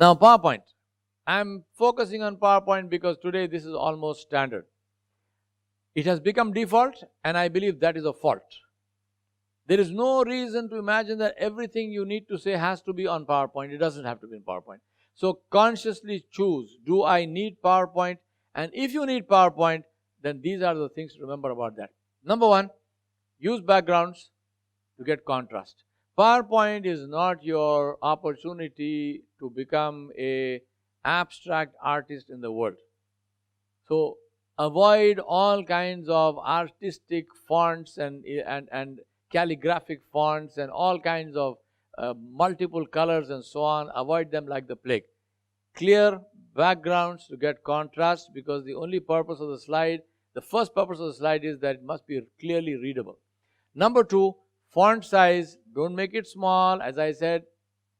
Now PowerPoint. I'm focusing on PowerPoint because today this is almost standard. It has become default, and I believe that is a fault. There is no reason to imagine that everything you need to say has to be on PowerPoint. It doesn't have to be in PowerPoint. So consciously choose, do I need PowerPoint? And if you need PowerPoint, then these are the things to remember about that. Number one, use backgrounds to get contrast. PowerPoint is not your opportunity to become an abstract artist in the world. So avoid all kinds of artistic fonts and calligraphic fonts and all kinds of multiple colors and so on. Avoid them like the plague. Clear backgrounds to get contrast, because the only purpose of the slide, the first purpose of the slide is that it must be clearly readable. Number two, font size. Don't make it small. As I said,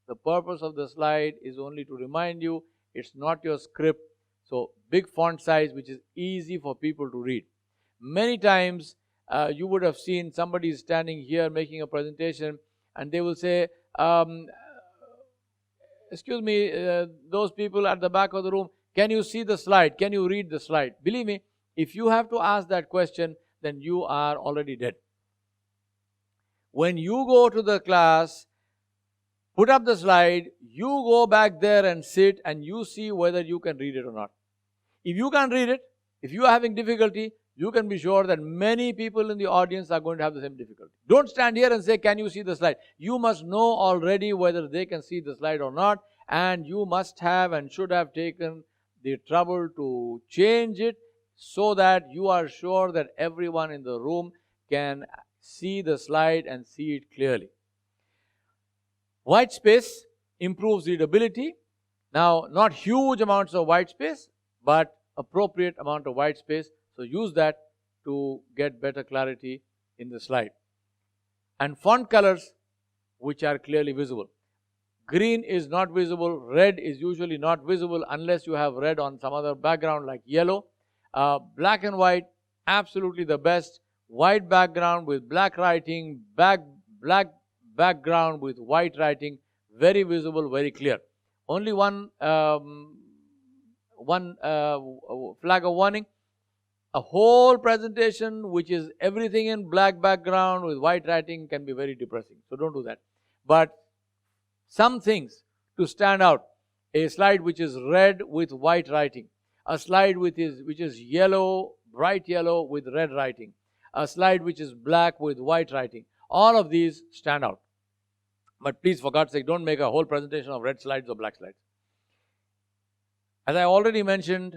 the purpose of the slide is only to remind you it's not your script. So big font size, which is easy for people to read. Many times you would have seen somebody standing here making a presentation and they will say, excuse me, those people at the back of the room, can you see the slide? Can you read the slide? Believe me, if you have to ask that question, then you are already dead. When you go to the class, put up the slide, you go back there and sit and you see whether you can read it or not. If you can't read it, if you are having difficulty, you can be sure that many people in the audience are going to have the same difficulty. Don't stand here and say, can you see the slide? You must know already whether they can see the slide or not, and you must have and should have taken the trouble to change it so that you are sure that everyone in the room can see the slide and see it clearly. White space improves readability. Now, not huge amounts of white space, but appropriate amount of white space. So use that to get better clarity in the slide. And font colors which are clearly visible. Green is not visible. Red is usually not visible unless you have red on some other background like yellow. Black and white, absolutely the best. White background with black writing, black background with white writing, very visible, very clear. Only one flag of warning. A whole presentation which is everything in black background with white writing can be very depressing. So don't do that. But some things to stand out. A slide which is red with white writing. A slide which is yellow, bright yellow with red writing. A slide which is black with white writing. All of these stand out. But please, for God's sake, don't make a whole presentation of red slides or black slides. As I already mentioned,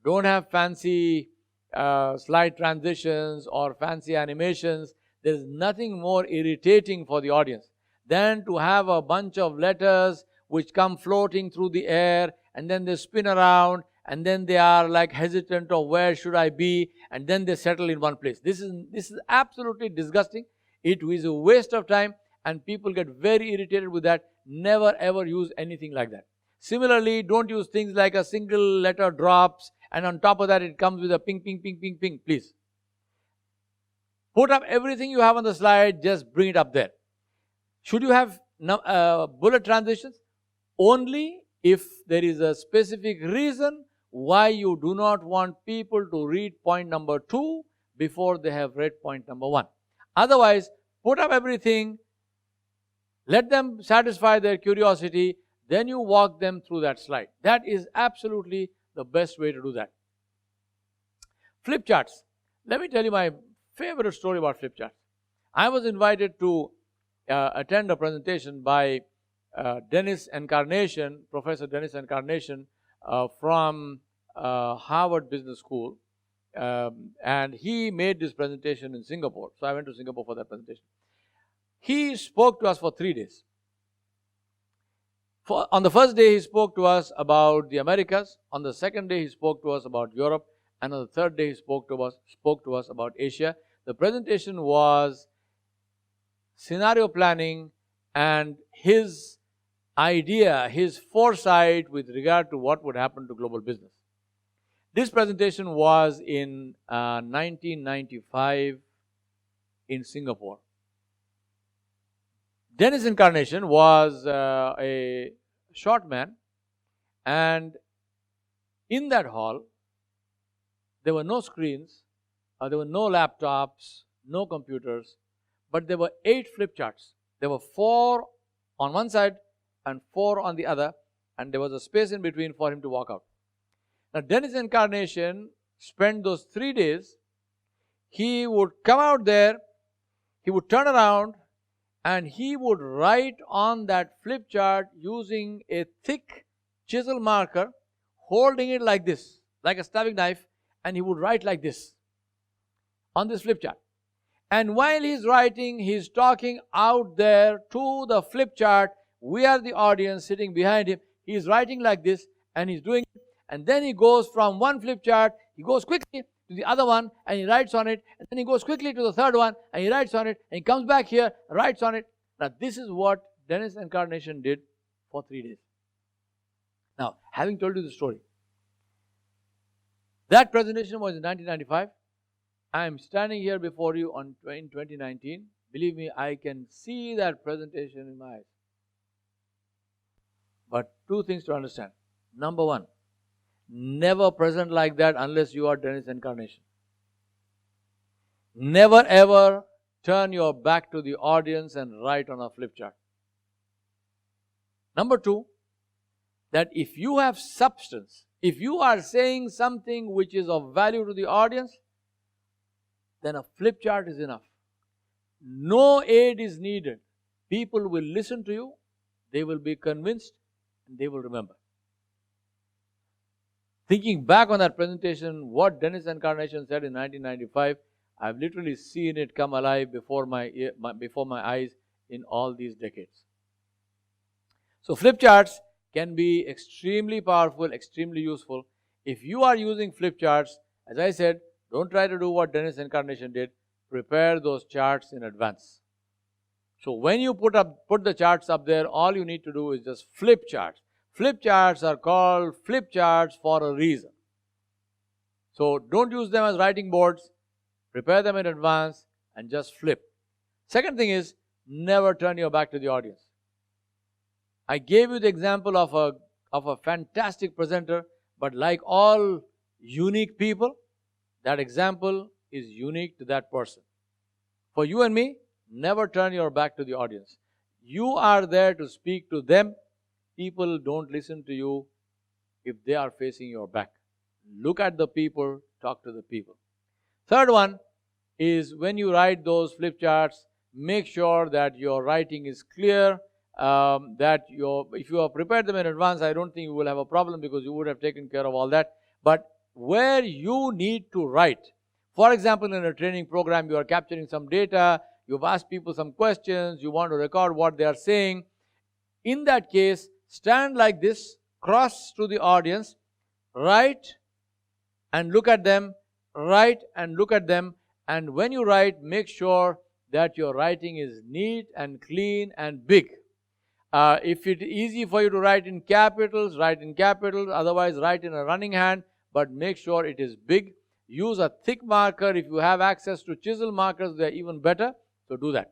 don't have fancy slide transitions or fancy animations. There's nothing more irritating for the audience than to have a bunch of letters which come floating through the air and then they spin around and then they are like hesitant of where should I be, and then they settle in one place. This is absolutely disgusting. It is a waste of time and people get very irritated with that. Never ever use anything like that. Similarly, don't use things like a single letter drops and on top of that it comes with a ping, ping, ping, ping, ping. Please. Put up everything you have on the slide, just bring it up there. Should you have bullet transitions? Only if there is a specific reason why you do not want people to read point number 2 before they have read point number 1. Otherwise, put up everything, let them satisfy their curiosity, then you walk them through that slide. That is absolutely the best way to do that. Flip charts. Let me tell you my favorite story about flip charts. I was invited to attend a presentation by Dennis Encarnation, Professor Dennis Encarnation from Harvard Business School, and he made this presentation in Singapore. So I went to Singapore for that presentation. He spoke to us for 3 days. On the first day, he spoke to us about the Americas. On the second day, he spoke to us about Europe. And on the third day, he spoke to us about Asia. The presentation was scenario planning and his idea, his foresight with regard to what would happen to global business. This presentation was in 1995 in Singapore. Dennis Encarnation was a short man, And in that hall, there were no screens, there were no laptops, no computers, but there were 8 flip charts. There were 4 on one side and 4 on the other, and there was a space in between for him to walk out. Now, Dennis Incarnation spent those 3 days. He would come out there, he would turn around, and he would write on that flip chart using a thick chisel marker, holding it like this, like a stabbing knife, and he would write like this on this flip chart. And while he's writing, he's talking out there to the flip chart. We are the audience sitting behind him. He's writing like this, and he's doing it. And then he goes from one flip chart, he goes quickly to the other one, and he writes on it. And then he goes quickly to the third one, and he writes on it. And he comes back here, writes on it. Now, this is what Dennis Incarnation did for 3 days. Now, having told you the story, that presentation was in 1995. I am standing here before you in 2019. Believe me, I can see that presentation in my eyes. But 2 things to understand. Number 1, never present like that unless you are Dennis Incarnation. Never ever turn your back to the audience and write on a flip chart. Number 2, that if you have substance, if you are saying something which is of value to the audience, then a flip chart is enough. No aid is needed. People will listen to you, they will be convinced, and they will remember. Thinking back on that presentation, what Dennis Incarnation said in 1995, I've literally seen it come alive before my eyes in all these decades. So flip charts can be extremely powerful, extremely useful. If you are using flip charts, as I said, don't try to do what Dennis Incarnation did. Prepare those charts in advance. So when you put the charts up there, all you need to do is just flip charts. Flip charts are called flip charts for a reason. So don't use them as writing boards. Prepare them in advance and just flip. Second thing is, never turn your back to the audience. I gave you the example of a fantastic presenter, but like all unique people, that example is unique to that person. For you and me, never turn your back to the audience. You are there to speak to them. People don't listen to you if they are facing your back. Look at the people, talk to the people. Third one is, when you write those flip charts, make sure that your writing is clear, if you have prepared them in advance, I don't think you will have a problem because you would have taken care of all that. But where you need to write, for example, in a training program, you are capturing some data, you've asked people some questions, you want to record what they are saying. In that case, stand like this, cross to the audience, write and look at them, write and look at them, and when you write, make sure that your writing is neat and clean and big. If it is easy for you to write in capitals, write in capitals, otherwise write in a running hand, but make sure it is big. Use a thick marker. If you have access to chisel markers, they are even better, so do that.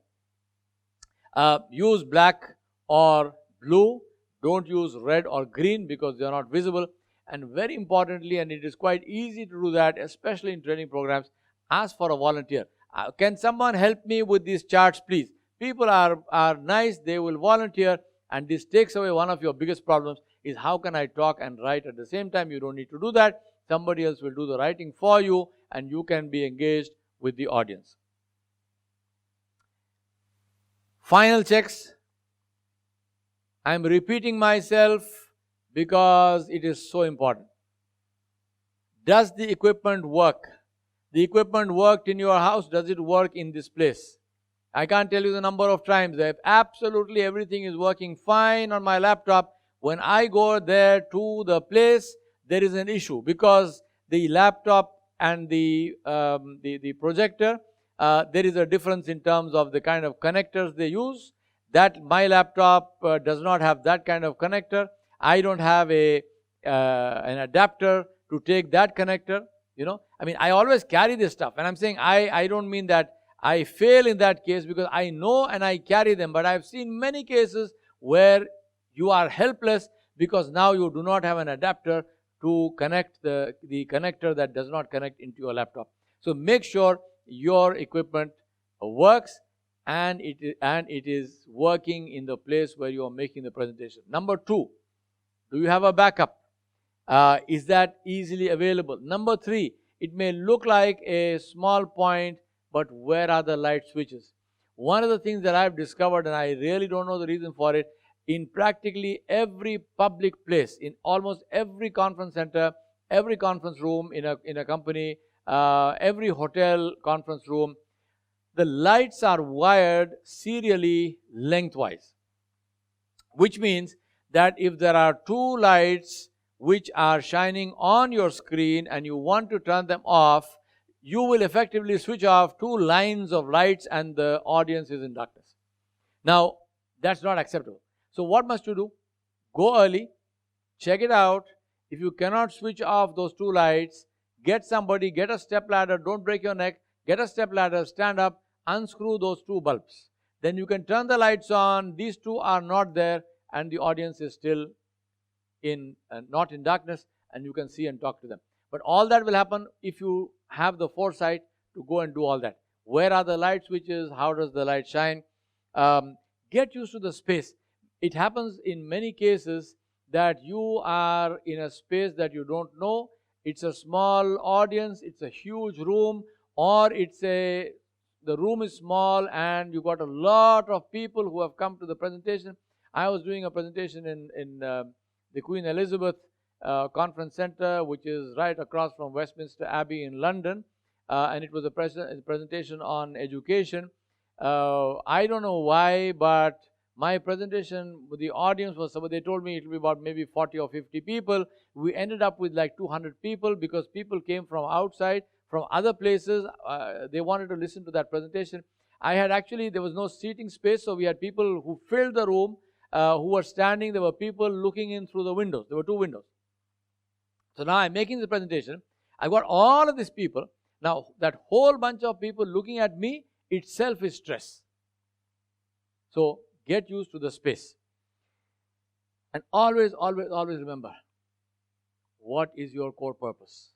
Use black or blue. Don't use red or green because they are not visible. And very importantly, and it is quite easy to do that, especially in training programs, ask for a volunteer. Can someone help me with these charts, please? People are nice, they will volunteer, and this takes away one of your biggest problems, is how can I talk and write at the same time? You don't need to do that. Somebody else will do the writing for you, and you can be engaged with the audience. Final checks. I am repeating myself because it is so important. Does the equipment work? The equipment worked in your house. Does it work in this place? I can't tell you the number of times that absolutely everything is working fine on my laptop. When I go there to the place, there is an issue because the laptop and the projector, there is a difference in terms of the kind of connectors they use. That my laptop does not have that kind of connector. I don't have an adapter to take that connector. I always carry this stuff, and I'm saying I don't mean that I fail in that case because I know and I carry them. But I've seen many cases where you are helpless because now you do not have an adapter to connect the connector that does not connect into your laptop. So make sure your equipment works and it is working in the place where you are making the presentation. Number 2, do you have a backup? Is that easily available? Number 3, it may look like a small point, but where are the light switches? One of the things that I've discovered, and I really don't know the reason for it, in practically every public place, in almost every conference center, every conference room in a company, every hotel conference room, the lights are wired serially lengthwise. Which means that if there are 2 lights which are shining on your screen and you want to turn them off, you will effectively switch off 2 lines of lights and the audience is in darkness. Now, that's not acceptable. So what must you do? Go early, check it out. If you cannot switch off those 2 lights, get somebody, get a step ladder, don't break your neck, get a step ladder, stand up, unscrew those 2 bulbs. Then you can turn the lights on, these 2 are not there, and the audience is still not in darkness, and you can see and talk to them. But all that will happen if you have the foresight to go and do all that. Where are the light switches? How does the light shine? Get used to the space. It happens in many cases that you are in a space that you don't know. It's a small audience, it's a huge room, or the room is small and you got a lot of people who have come to the presentation. I was doing a presentation in the Queen Elizabeth Conference Center, which is right across from Westminster Abbey in London, and it was a presentation on education. I don't know why, but my presentation, the audience was, they told me it will be about maybe 40 or 50 people. We ended up with like 200 people because people came from outside, from other places. They wanted to listen to that presentation. There was no seating space, so we had people who filled the room, who were standing. There were people looking in through the windows. There were 2 windows. So now I'm making the presentation. I've got all of these people. Now, that whole bunch of people looking at me itself is stress. So, get used to the space. And always, always, always remember, what is your core purpose?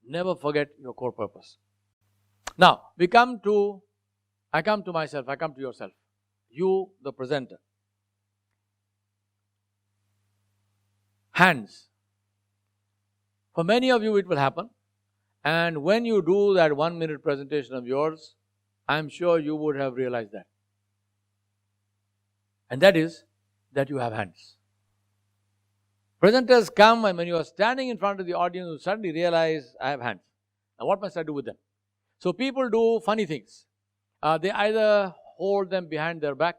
Never forget your core purpose. Now, I come to myself, I come to yourself. You, the presenter. Hands. For many of you, it will happen. And when you do that 1-minute presentation of yours, I'm sure you would have realized that. And that is that you have hands. Presenters come, and when you are standing in front of the audience, you suddenly realize, I have hands. Now what must I do with them? So people do funny things. They either hold them behind their back,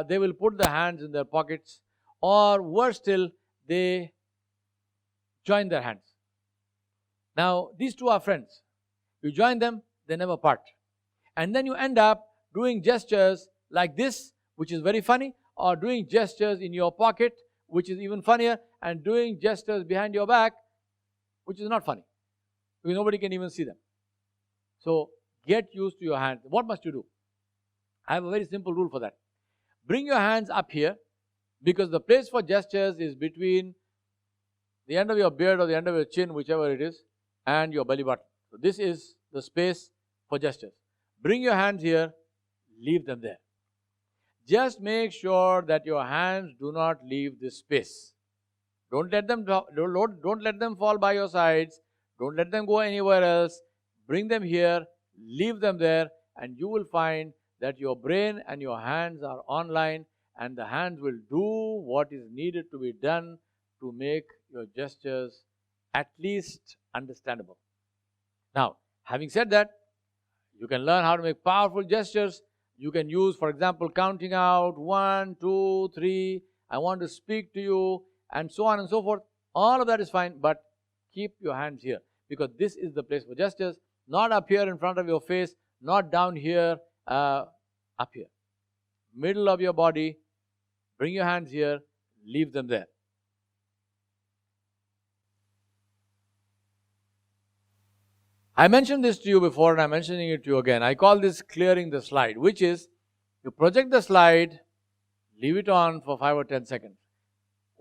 they will put the hands in their pockets, or worse still, they join their hands. Now, these 2 are friends. You join them, they never part. And then you end up doing gestures like this, which is very funny, or doing gestures in your pocket, which is even funnier, and doing gestures behind your back, which is not funny, because nobody can even see them. So, get used to your hands. What must you do? I have a very simple rule for that. Bring your hands up here, because the place for gestures is between the end of your beard or the end of your chin, whichever it is, and your belly button. So this is the space for gestures. Bring your hands here, leave them there. Just make sure that your hands do not leave this space. Don't let them fall by your sides. Don't let them go anywhere else. Bring them here, leave them there, and you will find that your brain and your hands are online, and the hands will do what is needed to be done to make your gestures at least understandable. Now, having said that, you can learn how to make powerful gestures. You can use, for example, counting out 1, 2, 3, I want to speak to you, and so on and so forth. All of that is fine, but keep your hands here, because this is the place for gestures, not up here in front of your face, not down here, up here. Middle of your body, bring your hands here, leave them there. I mentioned this to you before, and I'm mentioning it to you again. I call this clearing the slide, which is you project the slide, leave it on for 5 or 10 seconds.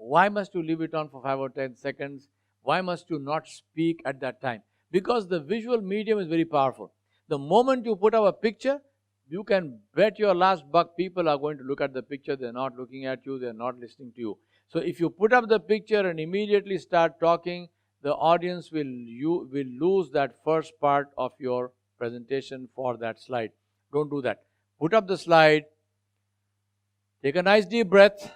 Why must you leave it on for 5 or 10 seconds? Why must you not speak at that time? Because the visual medium is very powerful. The moment you put up a picture, you can bet your last buck people are going to look at the picture. They're not looking at you. They're not listening to you. So if you put up the picture and immediately start talking, the audience will lose that first part of your presentation for that slide. Don't do that. Put up the slide. Take a nice deep breath.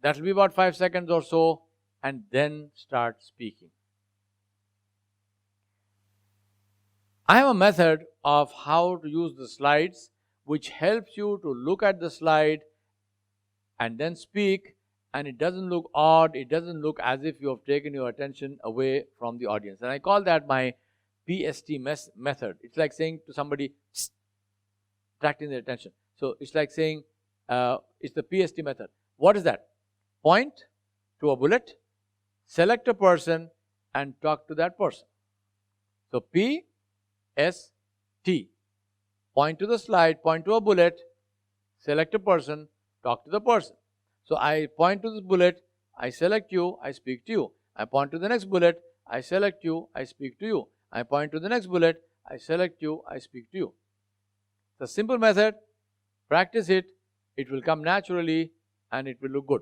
That will be about 5 seconds or so, and then start speaking. I have a method of how to use the slides which helps you to look at the slide and then speak, and it doesn't look odd, it doesn't look as if you have taken your attention away from the audience. And I call that my PST method. It's like saying to somebody, "Psst," attracting their attention. So it's like saying, it's the PST method. What is that? Point to a bullet, select a person, and talk to that person. So PST. Point to the slide, point to a bullet, select a person, talk to the person. So I point to this bullet, I select you, I speak to you. I point to the next bullet, I select you, I speak to you. I point to the next bullet, I select you, I speak to you. It's a simple method. Practice it. It will come naturally and it will look good.